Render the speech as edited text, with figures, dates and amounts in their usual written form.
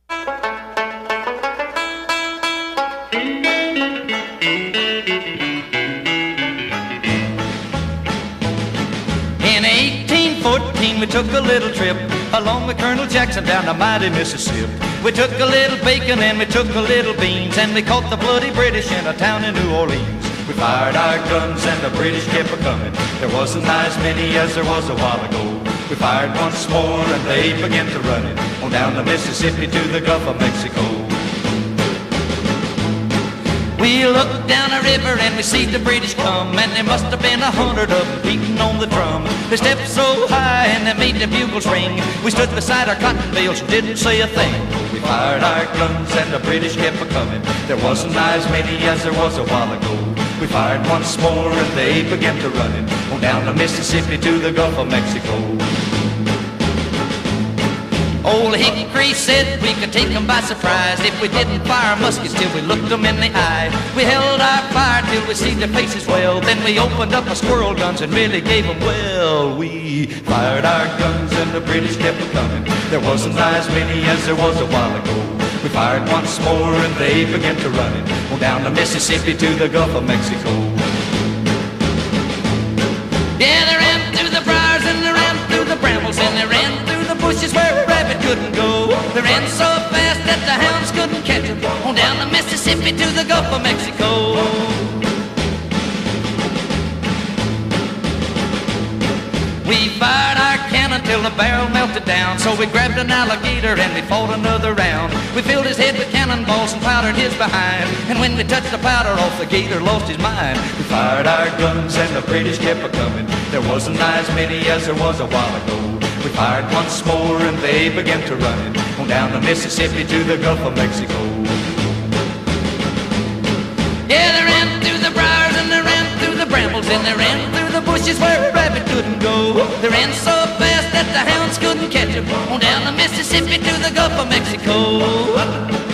In 1814 we took a little trip along with Colonel Jackson down the mighty Mississippi. We took a little bacon and we took a little beans, and we caught the bloody British in a town in New Orleans. We fired our guns and the British kept a-coming. There wasn't as many as there was a while ago. We fired once more and they began to run it on down the Mississippi to the Gulf of Mexico. We looked down the river and we see the British come, and there must have been 100 of them beating on the drum. They stepped so high and they made the bugles ring. We stood beside our cotton bales and didn't say a thing. We fired our guns and the British kept a-coming. There wasn't as many as there was a while ago. We fired once more and they began to run it on down the Mississippi to the Gulf of Mexico. Old Hickory said we could take them by surprise if we didn't fire muskets till we looked them in the eye. We held our fire till we see their faces well, then we opened up our squirrel guns and really gave them well. We fired our guns and the British kept coming. There wasn't as many as there was a while ago. We fired once more and they began to run it on down the Mississippi to the Gulf of Mexico. Yeah, they ran through the briars and they ran through the brambles and they ran through the bushes where a rabbit couldn't go. They ran so fast that the hounds couldn't catch them on down the Mississippi to the Gulf of Mexico. We fired our cannon till the barrel melted down, so we grabbed an alligator and we fought another round. We filled his head with cannonballs and powdered his behind, and when we touched the powder off, the gator lost his mind. We fired our guns and the British kept a-coming. There wasn't as many as there was a while ago. We fired once more and they began to run it on down the Mississippi to the Gulf of Mexico. Yeah, they ran through the briars and they ran through the brambles and they ran through the bushes where a rabbit couldn't go. They ran so fast that the hounds couldn't catch them on down the Mississippi to the Gulf of Mexico.